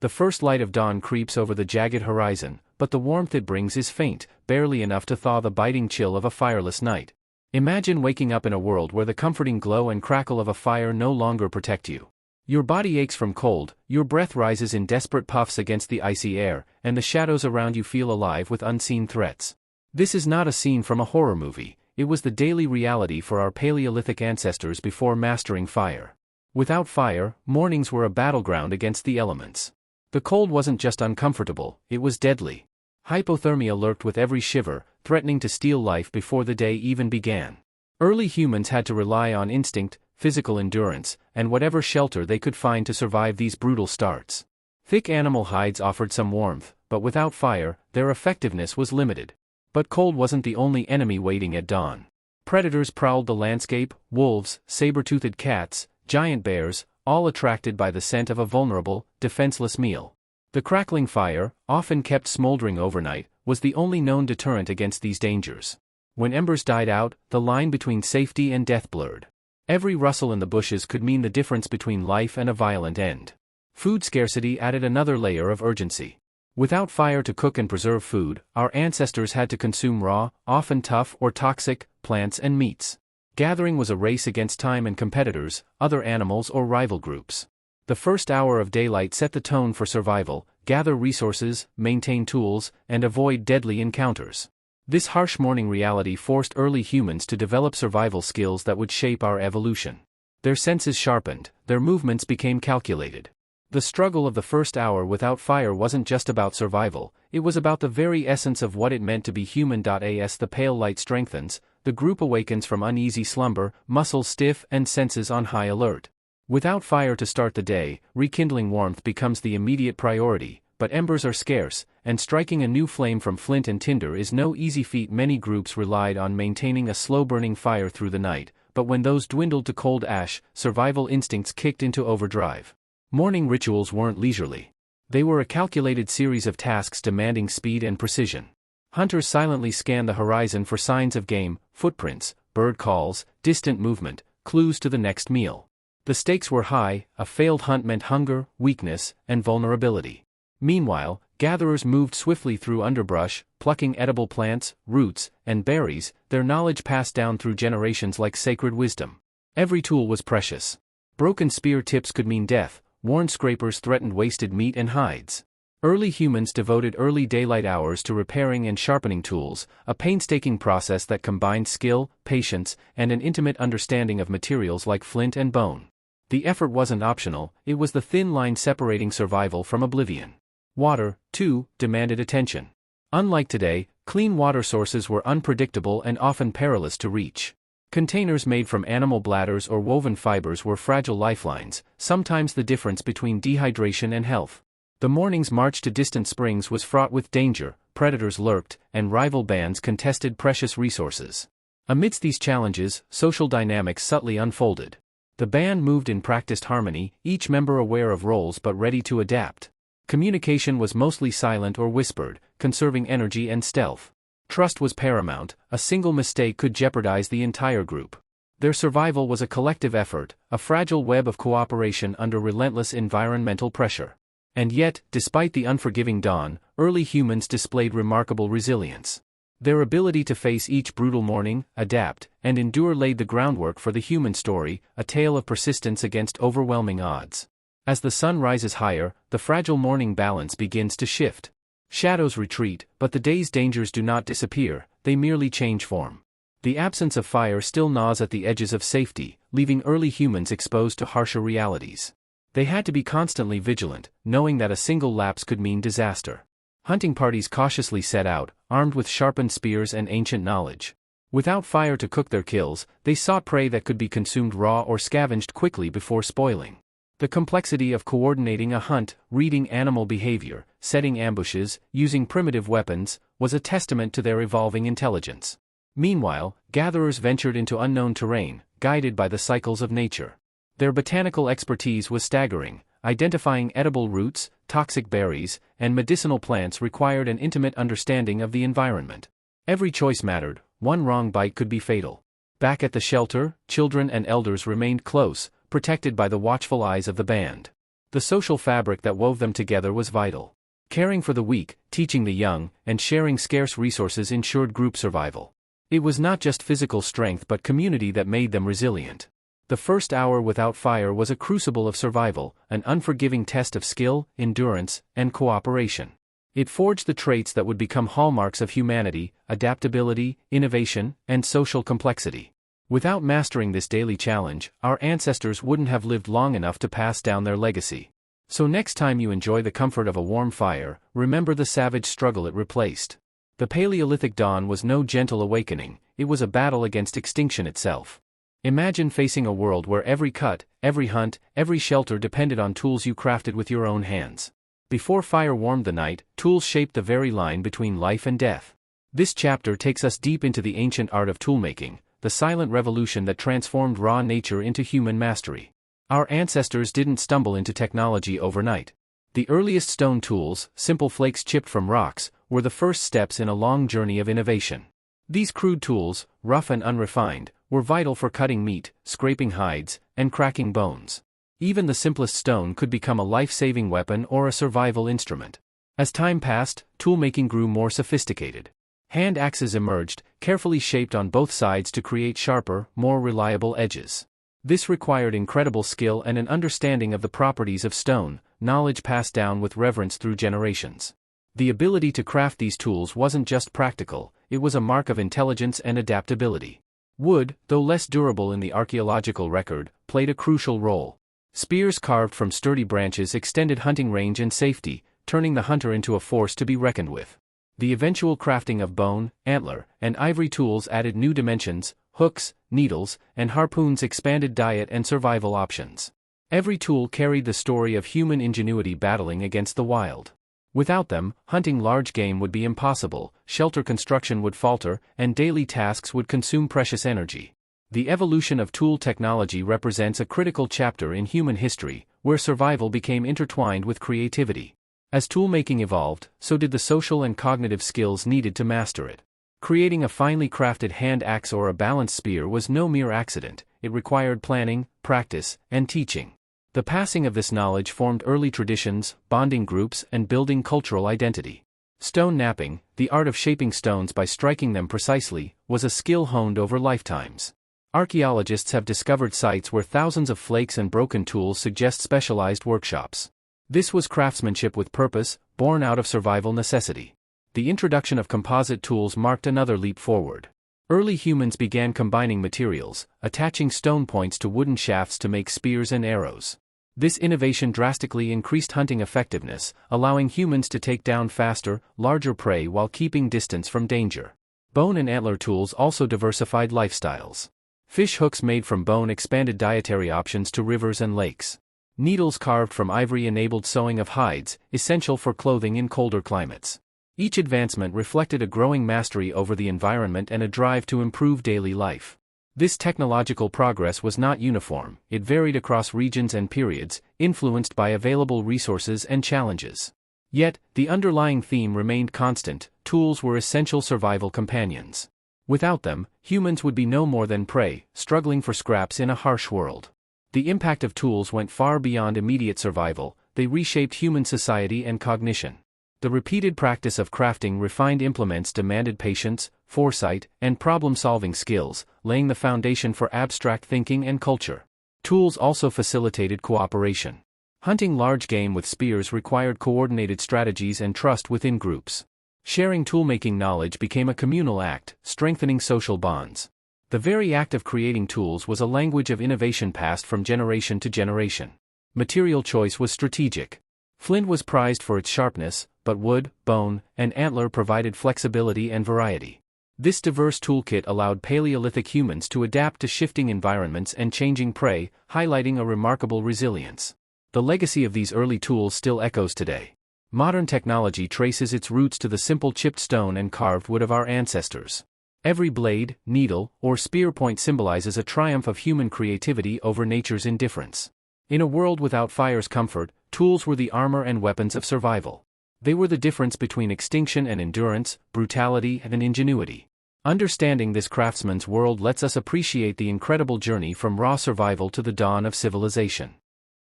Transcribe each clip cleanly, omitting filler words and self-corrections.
The first light of dawn creeps over the jagged horizon, but the warmth it brings is faint, barely enough to thaw the biting chill of a fireless night. Imagine waking up in a world where the comforting glow and crackle of a fire no longer protect you. Your body aches from cold, your breath rises in desperate puffs against the icy air, and the shadows around you feel alive with unseen threats. This is not a scene from a horror movie, it was the daily reality for our Paleolithic ancestors before mastering fire. Without fire, mornings were a battleground against the elements. The cold wasn't just uncomfortable, it was deadly. Hypothermia lurked with every shiver, threatening to steal life before the day even began. Early humans had to rely on instinct, physical endurance, and whatever shelter they could find to survive these brutal starts. Thick animal hides offered some warmth, but without fire, their effectiveness was limited. But cold wasn't the only enemy waiting at dawn. Predators prowled the landscape: wolves, saber-toothed cats, giant bears, all attracted by the scent of a vulnerable, defenseless meal. The crackling fire, often kept smoldering overnight, was the only known deterrent against these dangers. When embers died out, the line between safety and death blurred. Every rustle in the bushes could mean the difference between life and a violent end. Food scarcity added another layer of urgency. Without fire to cook and preserve food, our ancestors had to consume raw, often tough or toxic, plants and meats. Gathering was a race against time and competitors, other animals or rival groups. The first hour of daylight set the tone for survival: gather resources, maintain tools, and avoid deadly encounters. This harsh morning reality forced early humans to develop survival skills that would shape our evolution. Their senses sharpened, their movements became calculated. The struggle of the first hour without fire wasn't just about survival, it was about the very essence of what it meant to be human. As the pale light strengthens, the group awakens from uneasy slumber, muscles stiff and senses on high alert. Without fire to start the day, rekindling warmth becomes the immediate priority, but embers are scarce, and striking a new flame from flint and tinder is no easy feat. Many groups relied on maintaining a slow-burning fire through the night, but when those dwindled to cold ash, survival instincts kicked into overdrive. Morning rituals weren't leisurely. They were a calculated series of tasks demanding speed and precision. Hunters silently scanned the horizon for signs of game, footprints, bird calls, distant movement, clues to the next meal. The stakes were high: a failed hunt meant hunger, weakness, and vulnerability. Meanwhile, gatherers moved swiftly through underbrush, plucking edible plants, roots, and berries, their knowledge passed down through generations like sacred wisdom. Every tool was precious. Broken spear tips could mean death, worn scrapers threatened wasted meat and hides. Early humans devoted early daylight hours to repairing and sharpening tools, a painstaking process that combined skill, patience, and an intimate understanding of materials like flint and bone. The effort wasn't optional, it was the thin line separating survival from oblivion. Water, too, demanded attention. Unlike today, clean water sources were unpredictable and often perilous to reach. Containers made from animal bladders or woven fibers were fragile lifelines, sometimes the difference between dehydration and health. The morning's march to distant springs was fraught with danger: predators lurked, and rival bands contested precious resources. Amidst these challenges, social dynamics subtly unfolded. The band moved in practiced harmony, each member aware of roles but ready to adapt. Communication was mostly silent or whispered, conserving energy and stealth. Trust was paramount: a single mistake could jeopardize the entire group. Their survival was a collective effort, a fragile web of cooperation under relentless environmental pressure. And yet, despite the unforgiving dawn, early humans displayed remarkable resilience. Their ability to face each brutal morning, adapt, and endure laid the groundwork for the human story, a tale of persistence against overwhelming odds. As the sun rises higher, the fragile morning balance begins to shift. Shadows retreat, but the day's dangers do not disappear, they merely change form. The absence of fire still gnaws at the edges of safety, leaving early humans exposed to harsher realities. They had to be constantly vigilant, knowing that a single lapse could mean disaster. Hunting parties cautiously set out, armed with sharpened spears and ancient knowledge. Without fire to cook their kills, they sought prey that could be consumed raw or scavenged quickly before spoiling. The complexity of coordinating a hunt, reading animal behavior, setting ambushes, using primitive weapons, was a testament to their evolving intelligence. Meanwhile, gatherers ventured into unknown terrain, guided by the cycles of nature. Their botanical expertise was staggering. Identifying edible roots, toxic berries, and medicinal plants required an intimate understanding of the environment. Every choice mattered: one wrong bite could be fatal. Back at the shelter, children and elders remained close, protected by the watchful eyes of the band. The social fabric that wove them together was vital. Caring for the weak, teaching the young, and sharing scarce resources ensured group survival. It was not just physical strength but community that made them resilient. The first hour without fire was a crucible of survival, an unforgiving test of skill, endurance, and cooperation. It forged the traits that would become hallmarks of humanity: adaptability, innovation, and social complexity. Without mastering this daily challenge, our ancestors wouldn't have lived long enough to pass down their legacy. So next time you enjoy the comfort of a warm fire, remember the savage struggle it replaced. The Paleolithic dawn was no gentle awakening, it was a battle against extinction itself. Imagine facing a world where every cut, every hunt, every shelter depended on tools you crafted with your own hands. Before fire warmed the night, tools shaped the very line between life and death. This chapter takes us deep into the ancient art of toolmaking, the silent revolution that transformed raw nature into human mastery. Our ancestors didn't stumble into technology overnight. The earliest stone tools, simple flakes chipped from rocks, were the first steps in a long journey of innovation. These crude tools, rough and unrefined, were vital for cutting meat, scraping hides, and cracking bones. Even the simplest stone could become a life-saving weapon or a survival instrument. As time passed, toolmaking grew more sophisticated. Hand axes emerged, carefully shaped on both sides to create sharper, more reliable edges. This required incredible skill and an understanding of the properties of stone, knowledge passed down with reverence through generations. The ability to craft these tools wasn't just practical, it was a mark of intelligence and adaptability. Wood, though less durable in the archaeological record, played a crucial role. Spears carved from sturdy branches extended hunting range and safety, turning the hunter into a force to be reckoned with. The eventual crafting of bone, antler, and ivory tools added new dimensions: hooks, needles, and harpoons expanded diet and survival options. Every tool carried the story of human ingenuity battling against the wild. Without them, hunting large game would be impossible, shelter construction would falter, and daily tasks would consume precious energy. The evolution of tool technology represents a critical chapter in human history, where survival became intertwined with creativity. As toolmaking evolved, so did the social and cognitive skills needed to master it. Creating a finely crafted hand axe or a balanced spear was no mere accident, it required planning, practice, and teaching. The passing of this knowledge formed early traditions, bonding groups, and building cultural identity. Stone knapping, the art of shaping stones by striking them precisely, was a skill honed over lifetimes. Archaeologists have discovered sites where thousands of flakes and broken tools suggest specialized workshops. This was craftsmanship with purpose, born out of survival necessity. The introduction of composite tools marked another leap forward. Early humans began combining materials, attaching stone points to wooden shafts to make spears and arrows. This innovation drastically increased hunting effectiveness, allowing humans to take down faster, larger prey while keeping distance from danger. Bone and antler tools also diversified lifestyles. Fish hooks made from bone expanded dietary options to rivers and lakes. Needles carved from ivory enabled sewing of hides, essential for clothing in colder climates. Each advancement reflected a growing mastery over the environment and a drive to improve daily life. This technological progress was not uniform, it varied across regions and periods, influenced by available resources and challenges. Yet, the underlying theme remained constant: tools were essential survival companions. Without them, humans would be no more than prey, struggling for scraps in a harsh world. The impact of tools went far beyond immediate survival, they reshaped human society and cognition. The repeated practice of crafting refined implements demanded patience, foresight, and problem-solving skills, laying the foundation for abstract thinking and culture. Tools also facilitated cooperation. Hunting large game with spears required coordinated strategies and trust within groups. Sharing toolmaking knowledge became a communal act, strengthening social bonds. The very act of creating tools was a language of innovation passed from generation to generation. Material choice was strategic. Flint was prized for its sharpness, but wood, bone, and antler provided flexibility and variety. This diverse toolkit allowed Paleolithic humans to adapt to shifting environments and changing prey, highlighting a remarkable resilience. The legacy of these early tools still echoes today. Modern technology traces its roots to the simple chipped stone and carved wood of our ancestors. Every blade, needle, or spear point symbolizes a triumph of human creativity over nature's indifference. In a world without fire's comfort, tools were the armor and weapons of survival. They were the difference between extinction and endurance, brutality and ingenuity. Understanding this craftsman's world lets us appreciate the incredible journey from raw survival to the dawn of civilization.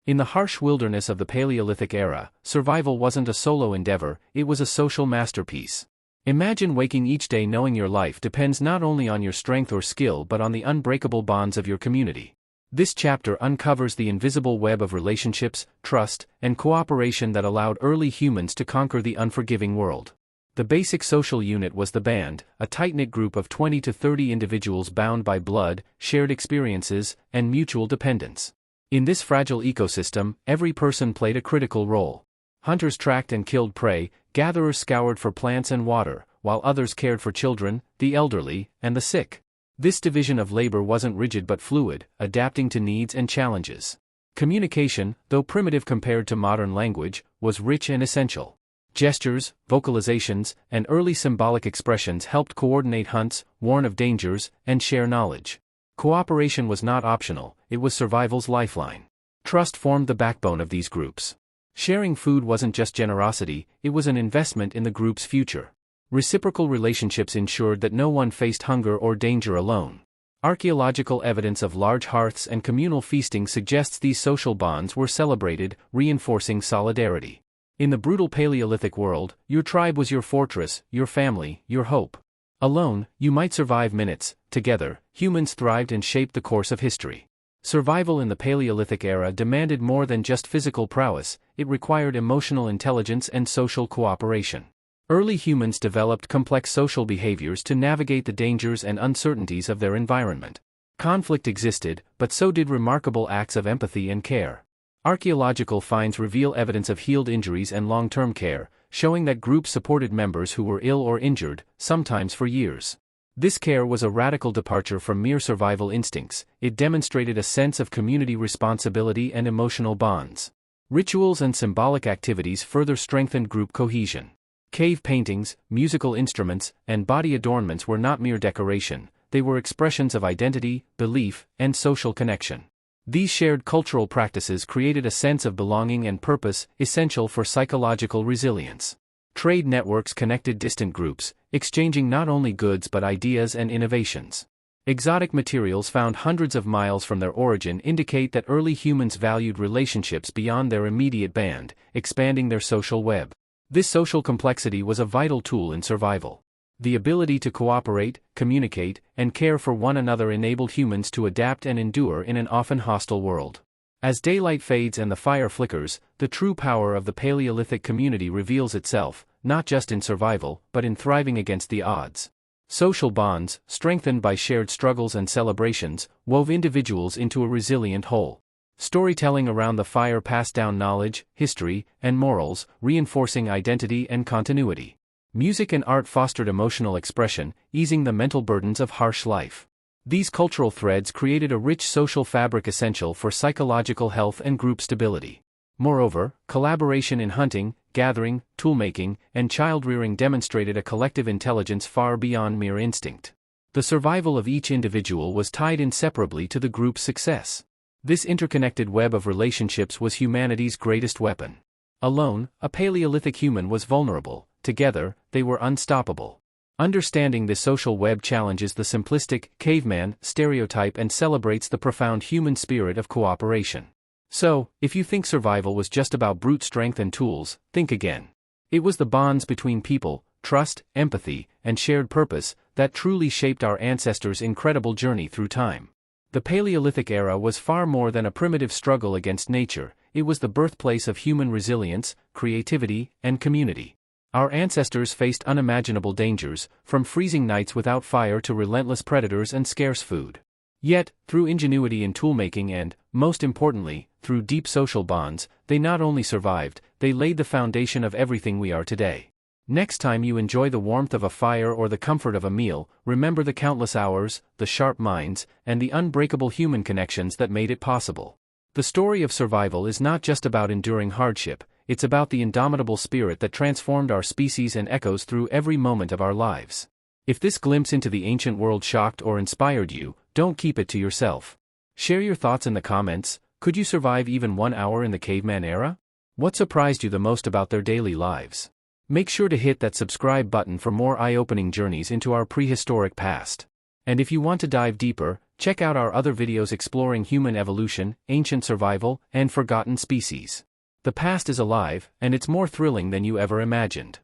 In the harsh wilderness of the Paleolithic era, survival wasn't a solo endeavor, it was a social masterpiece. Imagine waking each day knowing your life depends not only on your strength or skill but on the unbreakable bonds of your community. This chapter uncovers the invisible web of relationships, trust, and cooperation that allowed early humans to conquer the unforgiving world. The basic social unit was the band, a tight-knit group of 20 to 30 individuals bound by blood, shared experiences, and mutual dependence. In this fragile ecosystem, every person played a critical role. Hunters tracked and killed prey, gatherers scoured for plants and water, while others cared for children, the elderly, and the sick. This division of labor wasn't rigid but fluid, adapting to needs and challenges. Communication, though primitive compared to modern language, was rich and essential. Gestures, vocalizations, and early symbolic expressions helped coordinate hunts, warn of dangers, and share knowledge. Cooperation was not optional, it was survival's lifeline. Trust formed the backbone of these groups. Sharing food wasn't just generosity, it was an investment in the group's future. Reciprocal relationships ensured that no one faced hunger or danger alone. Archaeological evidence of large hearths and communal feasting suggests these social bonds were celebrated, reinforcing solidarity. In the brutal Paleolithic world, your tribe was your fortress, your family, your hope. Alone, you might survive minutes; together, humans thrived and shaped the course of history. Survival in the Paleolithic era demanded more than just physical prowess, it required emotional intelligence and social cooperation. Early humans developed complex social behaviors to navigate the dangers and uncertainties of their environment. Conflict existed, but so did remarkable acts of empathy and care. Archaeological finds reveal evidence of healed injuries and long-term care, showing that groups supported members who were ill or injured, sometimes for years. This care was a radical departure from mere survival instincts, it demonstrated a sense of community responsibility and emotional bonds. Rituals and symbolic activities further strengthened group cohesion. Cave paintings, musical instruments, and body adornments were not mere decoration, they were expressions of identity, belief, and social connection. These shared cultural practices created a sense of belonging and purpose, essential for psychological resilience. Trade networks connected distant groups, exchanging not only goods but ideas and innovations. Exotic materials found hundreds of miles from their origin indicate that early humans valued relationships beyond their immediate band, expanding their social web. This social complexity was a vital tool in survival. The ability to cooperate, communicate, and care for one another enabled humans to adapt and endure in an often hostile world. As daylight fades and the fire flickers, the true power of the Paleolithic community reveals itself, not just in survival, but in thriving against the odds. Social bonds, strengthened by shared struggles and celebrations, wove individuals into a resilient whole. Storytelling around the fire passed down knowledge, history, and morals, reinforcing identity and continuity. Music and art fostered emotional expression, easing the mental burdens of harsh life. These cultural threads created a rich social fabric essential for psychological health and group stability. Moreover, collaboration in hunting, gathering, toolmaking, and child-rearing demonstrated a collective intelligence far beyond mere instinct. The survival of each individual was tied inseparably to the group's success. This interconnected web of relationships was humanity's greatest weapon. Alone, a Paleolithic human was vulnerable; together, they were unstoppable. Understanding this social web challenges the simplistic caveman stereotype and celebrates the profound human spirit of cooperation. So, if you think survival was just about brute strength and tools, think again. It was the bonds between people, trust, empathy, and shared purpose that truly shaped our ancestors' incredible journey through time. The Paleolithic era was far more than a primitive struggle against nature, it was the birthplace of human resilience, creativity, and community. Our ancestors faced unimaginable dangers, from freezing nights without fire to relentless predators and scarce food. Yet, through ingenuity in toolmaking and, most importantly, through deep social bonds, they not only survived, they laid the foundation of everything we are today. Next time you enjoy the warmth of a fire or the comfort of a meal, remember the countless hours, the sharp minds, and the unbreakable human connections that made it possible. The story of survival is not just about enduring hardship, it's about the indomitable spirit that transformed our species and echoes through every moment of our lives. If this glimpse into the ancient world shocked or inspired you, don't keep it to yourself. Share your thoughts in the comments. Could you survive even 1 hour in the caveman era? What surprised you the most about their daily lives? Make sure to hit that subscribe button for more eye-opening journeys into our prehistoric past. And if you want to dive deeper, Check out our other videos exploring human evolution, ancient survival, and forgotten species. The past is alive, and it's more thrilling than you ever imagined.